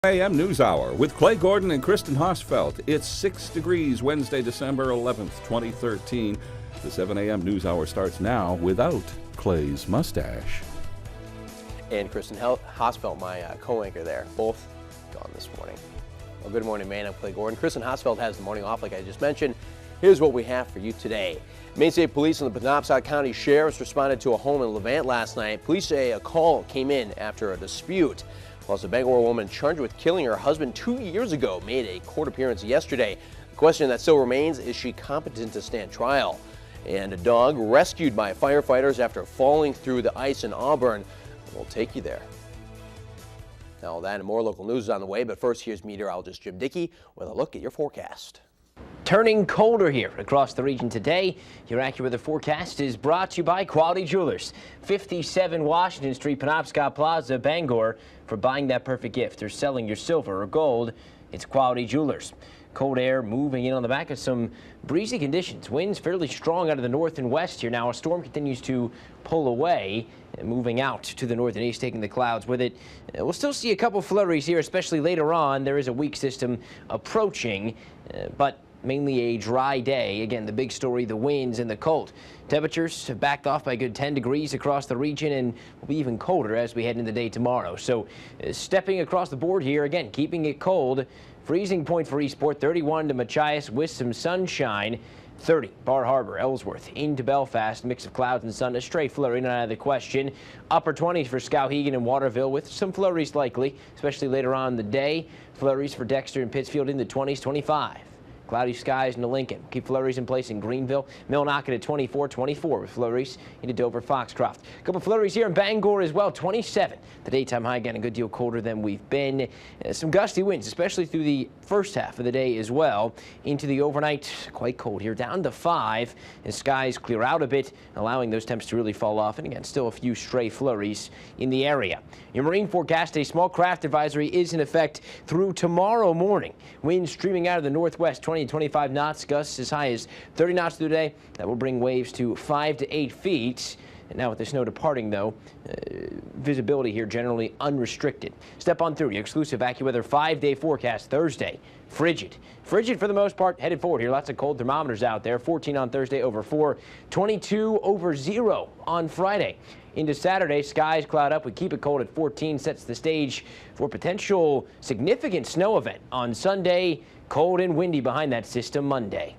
AM News Hour with Clay Gordon and Kristen Hosfeld. It's 6 degrees Wednesday, December 11th, 2013. The 7 a.m. News Hour starts now without Clay's mustache. And Kristen Hosfeld, my co-anchor there, both gone this morning. Well, good morning, man. I'm Clay Gordon. Kristen Hosfeld has the morning off, like I just mentioned. Here's what we have for you today. Maine State Police and the Penobscot County Sheriffs responded to a home in Levant last night. Police say a call came in after a dispute. Plus, a Bangor woman charged with killing her husband 2 years ago made a court appearance yesterday. The question that still remains, is she competent to stand trial? And a dog rescued by firefighters after falling through the ice in Auburn. We'll take you there. Now, all that and more local news is on the way, but first, here's meteorologist Jim Dickey with a look at your forecast. Turning colder here across the region today. Your accurate weather forecast is brought to you by Quality Jewelers, 57 Washington Street, Penobscot Plaza, Bangor. For buying that perfect gift or selling your silver or gold, it's Quality Jewelers. Cold air moving in on the back of some breezy conditions. Winds fairly strong out of the north and west here. Now a storm continues to pull away, moving out to the north and east, taking the clouds with it. We'll still see a couple flurries here, especially later on. There is a weak system approaching, but mainly a dry day. Again, the big story, the winds and the cold. Temperatures have backed off by a good 10 degrees across the region and will be even colder as we head into the day tomorrow. So stepping across the board here, again, keeping it cold. Freezing point for Eastport, 31 to Machias with some sunshine. 30, Bar Harbor, Ellsworth, into Belfast, mix of clouds and sun, a stray flurry, not out of the question. Upper 20s for Skowhegan and Waterville with some flurries likely, especially later on in the day. Flurries for Dexter and Pittsfield in the 20s, 25. Cloudy skies into Lincoln. Keep flurries in place in Greenville. Millinocket at 24, 24 with flurries into Dover, Foxcroft. A couple flurries here in Bangor as well, 27. The daytime high again a good deal colder than we've been. Some gusty winds, especially through the first half of the day as well. Into the overnight, quite cold here, down to 5 as skies clear out a bit, allowing those temps to really fall off. And again, still a few stray flurries in the area. Your marine forecast, a small craft advisory is in effect through tomorrow morning. Winds streaming out of the northwest, 20 to 25 knots, gusts as high as 30 knots through the day. That will bring waves to 5 to 8 feet. And now with the snow departing, though, visibility here generally unrestricted. Step on through your exclusive AccuWeather 5-day forecast Thursday. Frigid. Frigid for the most part, headed forward here. Lots of cold thermometers out there. 14 on Thursday over 4, 22 over 0 on Friday. Into Saturday, skies cloud up. We keep it cold at 14, sets the stage for potential significant snow event on Sunday. Cold and windy behind that system Monday.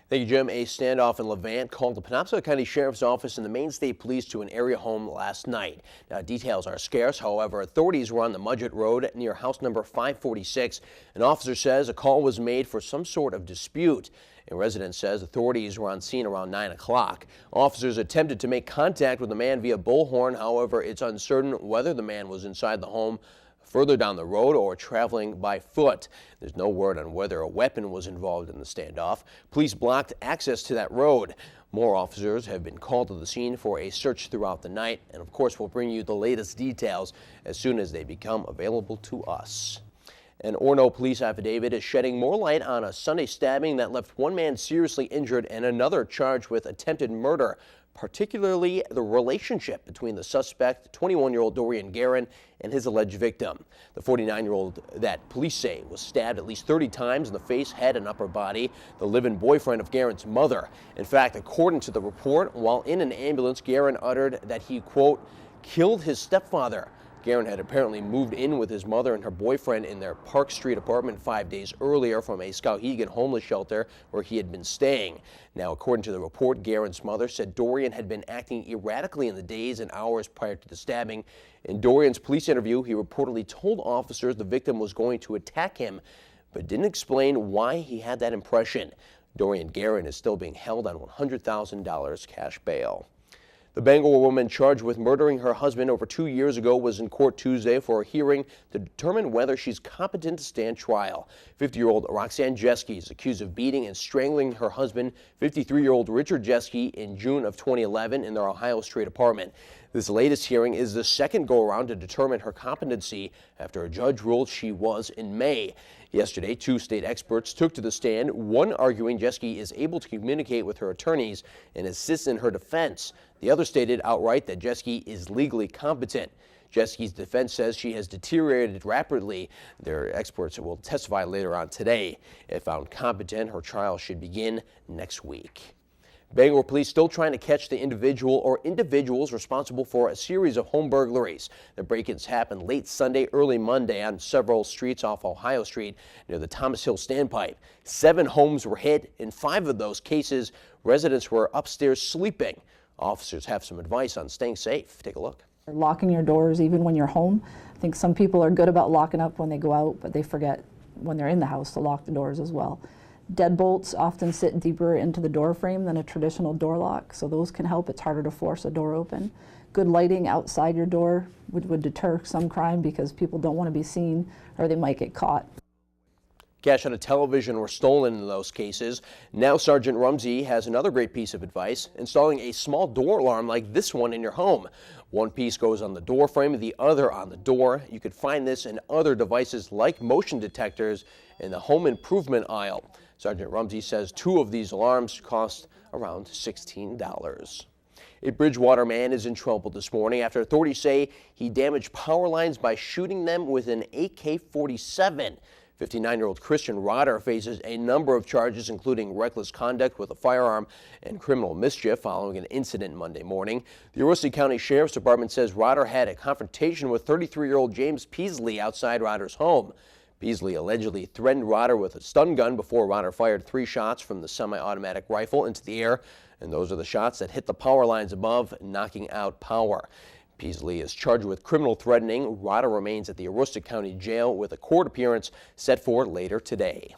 Thank you, Jim. A standoff in Levant called the Penobscot County Sheriff's Office and the Maine State Police to an area home last night. Now, details are scarce. However, authorities were on the Mudgett Road near house number 546. An officer says a call was made for some sort of dispute. A resident says authorities were on scene around 9 o'clock. Officers attempted to make contact with the man via bullhorn. However, it's uncertain whether the man was inside the home further down the road or traveling by foot. There's no word on whether a weapon was involved in the standoff. Police blocked access to that road. More officers have been called to the scene for a search throughout the night. And of course, we'll bring you the latest details as soon as they become available to us. An Orono police affidavit is shedding more light on a Sunday stabbing that left one man seriously injured and another charged with attempted murder, particularly the relationship between the suspect, 21-year-old Dorian Guerin, and his alleged victim. The 49-year-old that police say was stabbed at least 30 times in the face, head, and upper body, the live-in boyfriend of Guerin's mother. In fact, according to the report, while in an ambulance, Guerin uttered that he, quote, killed his stepfather. Guerin had apparently moved in with his mother and her boyfriend in their Park Street apartment 5 days earlier from a Skowhegan homeless shelter where he had been staying. Now, according to the report, Guerin's mother said Dorian had been acting erratically in the days and hours prior to the stabbing. In Dorian's police interview, he reportedly told officers the victim was going to attack him, but didn't explain why he had that impression. Dorian Guerin is still being held on $100,000 cash bail. The Bangor woman charged with murdering her husband over 2 years ago was in court Tuesday for a hearing to determine whether she's competent to stand trial. 50-year-old Roxanne Jeske is accused of beating and strangling her husband, 53-year-old Richard Jeske, in June of 2011 in their Ohio Street apartment. This latest hearing is the second go-around to determine her competency after a judge ruled she was in May. Yesterday, 2 state experts took to the stand, one arguing Jeske is able to communicate with her attorneys and assist in her defense. The other stated outright that Jeske is legally competent. Jessie's defense says she has deteriorated rapidly. Their experts will testify later on today. If found competent, her trial should begin next week. Bangor police still trying to catch the individual or individuals responsible for a series of home burglaries. The break-ins happened late Sunday, early Monday on several streets off Ohio Street near the Thomas Hill Standpipe. 7 homes were hit. In 5 of those cases, residents were upstairs sleeping. Officers have some advice on staying safe. Take a look. Locking your doors even when you're home. I think some people are good about locking up when they go out, but they forget when they're in the house to lock the doors as well. Deadbolts often sit deeper into the door frame than a traditional door lock, so those can help. It's harder to force a door open. Good lighting outside your door would deter some crime because people don't want to be seen or they might get caught. Cash on a television were stolen in those cases. Now Sergeant Rumsey has another great piece of advice: installing a small door alarm like this one in your home. One piece goes on the door frame, the other on the door. You could find this and other devices like motion detectors in the home improvement aisle. Sergeant Rumsey says 2 of these alarms cost around $16. A Bridgewater man is in trouble this morning after authorities say he damaged power lines by shooting them with an AK-47. 59-year-old Christian Rotter faces a number of charges, including reckless conduct with a firearm and criminal mischief following an incident Monday morning. The Aroostook County Sheriff's Department says Rotter had a confrontation with 33-year-old James Peasley outside Rotter's home. Peasley allegedly threatened Rotter with a stun gun before Rotter fired 3 shots from the semi-automatic rifle into the air, and those are the shots that hit the power lines above, knocking out power. Peasley is charged with criminal threatening. Rotter remains at the Aroostook County Jail with a court appearance set for later today.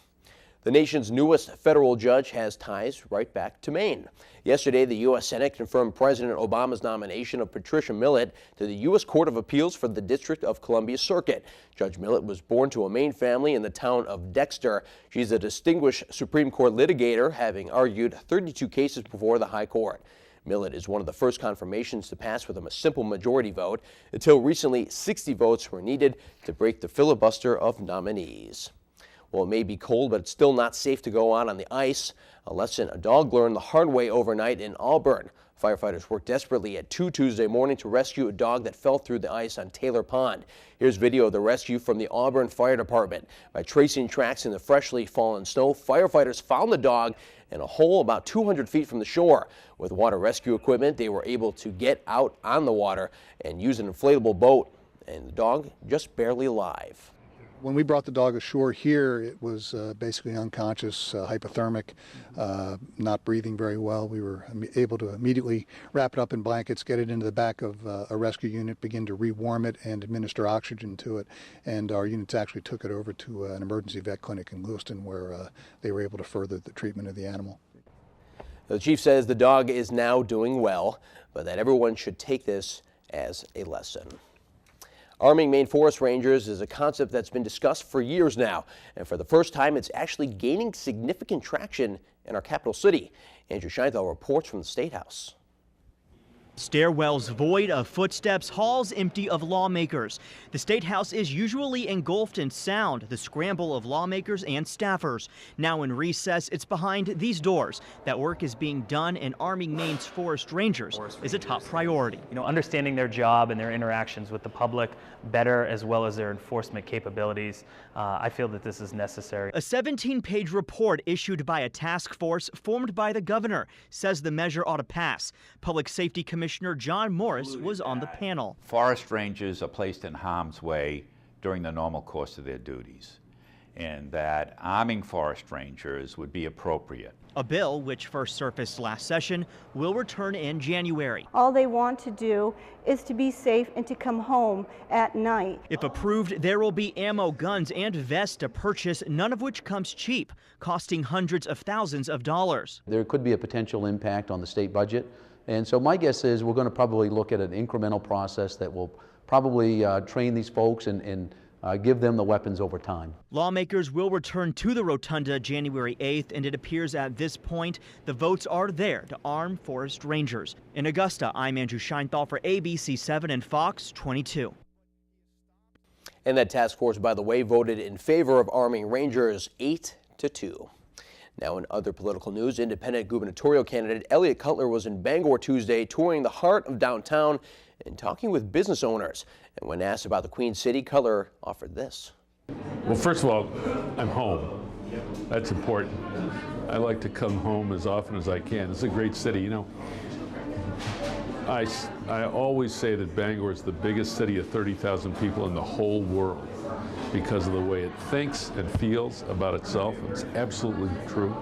The nation's newest federal judge has ties right back to Maine. Yesterday, the U.S. Senate confirmed President Obama's nomination of Patricia Millett to the U.S. Court of Appeals for the District of Columbia Circuit. Judge Millett was born to a Maine family in the town of Dexter. She's a distinguished Supreme Court litigator, having argued 32 cases before the High Court. Millett is one of the first confirmations to pass with a simple majority vote. Until recently, 60 votes were needed to break the filibuster of nominees. Well, it may be cold, but it's still not safe to go out on the ice. A lesson a dog learned the hard way overnight in Auburn. Firefighters worked desperately at 2 Tuesday morning to rescue a dog that fell through the ice on Taylor Pond. Here's video of the rescue from the Auburn Fire Department. By tracing tracks in the freshly fallen snow, firefighters found the dog in a hole about 200 feet from the shore. With water rescue equipment, they were able to get out on the water and use an inflatable boat, and the dog just barely alive. When we brought the dog ashore here, it was basically unconscious, hypothermic, not breathing very well. We were able to immediately wrap it up in blankets, get it into the back of a rescue unit, begin to rewarm it and administer oxygen to it. And our units actually took it over to an emergency vet clinic in Lewiston, where they were able to further the treatment of the animal. The chief says the dog is now doing well, but that everyone should take this as a lesson. Arming Maine forest rangers is a concept that's been discussed for years now, and for the first time it's actually gaining significant traction in our capital city. Andrew Scheinthal reports from the State House. Stairwells void of footsteps, halls empty of lawmakers. The State House is usually engulfed in sound, the scramble of lawmakers and staffers. Now in recess, it's behind these doors. That work is being done, and arming Maine's forest rangers is a top priority. You know, understanding their job and their interactions with the public better, as well as their enforcement capabilities, I feel that this is necessary. A 17-page report issued by a task force formed by the governor says the measure ought to pass. Public Safety Commissioner John Morris was on the panel. Forest rangers are placed in harm's way during the normal course of their duties, and that arming forest rangers would be appropriate. A bill, which first surfaced last session, will return in January. All they want to do is to be safe and to come home at night. If approved, there will be ammo, guns, and vests to purchase, none of which comes cheap, costing hundreds of thousands of dollars. There could be a potential impact on the state budget, and so my guess is we're going to probably look at an incremental process that will probably train these folks and give them the weapons over time. Lawmakers will return to the rotunda January 8th, and it appears at this point the votes are there to arm forest rangers. In Augusta, I'm Andrew Scheinthal for ABC 7 and Fox 22. And that task force, by the way, voted in favor of arming rangers 8-2. Now in other political news, independent gubernatorial candidate Elliot Cutler was in Bangor Tuesday touring the heart of downtown and talking with business owners. And when asked about the Queen City, Cutler offered this. Well, first of all, I'm home. That's important. I like to come home as often as I can. It's a great city, you know. I always say that Bangor is the biggest city of 30,000 people in the whole world because of the way it thinks and feels about itself. It's absolutely true.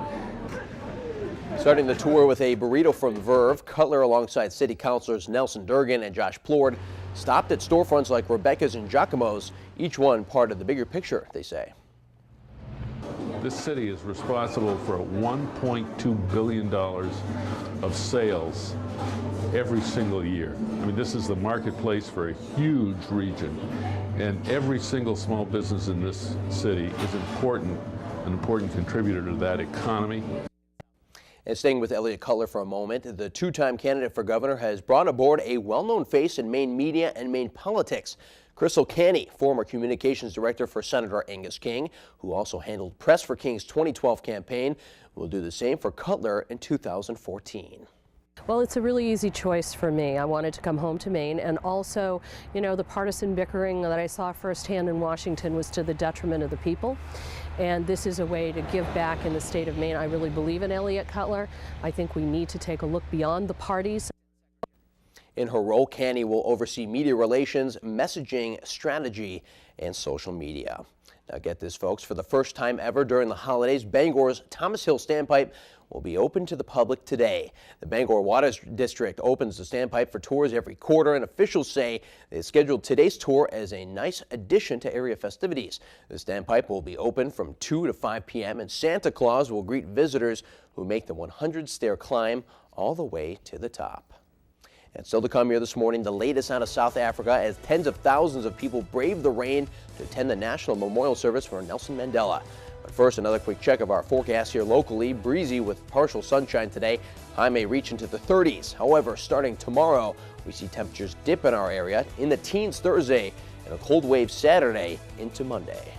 Starting the tour with a burrito from Verve, Cutler, alongside city councilors Nelson Durgan and Josh Plord, stopped at storefronts like Rebecca's and Giacomo's, each one part of the bigger picture, they say. This city is responsible for $1.2 billion of sales every single year. I mean, this is the marketplace for a huge region, and every single small business in this city is an important contributor to that economy. And staying with Elliott Cutler for a moment, the two-time candidate for governor has brought aboard a well-known face in Maine media and Maine politics. Crystal Canny, former communications director for Senator Angus King, who also handled press for King's 2012 campaign, will do the same for Cutler in 2014. Well, it's a really easy choice for me. I wanted to come home to Maine, and also, you know, the partisan bickering that I saw firsthand in Washington was to the detriment of the people. And this is a way to give back in the state of Maine. I really believe in Elliott Cutler. I think we need to take a look beyond the parties. In her role, Canny will oversee media relations, messaging, strategy, and social media. Now get this, folks, for the first time ever during the holidays, Bangor's Thomas Hill Standpipe will be open to the public today. The Bangor Water District opens the standpipe for tours every quarter, and officials say they scheduled today's tour as a nice addition to area festivities. The standpipe will be open from 2 to 5 p.m., and Santa Claus will greet visitors who make the 100-stair climb all the way to the top. And still to come here this morning, the latest out of South Africa as tens of thousands of people brave the rain to attend the National Memorial Service for Nelson Mandela. But first, another quick check of our forecast here locally. Breezy with partial sunshine today. High may reach into the 30s. However, starting tomorrow, we see temperatures dip in our area in the teens Thursday and a cold wave Saturday into Monday.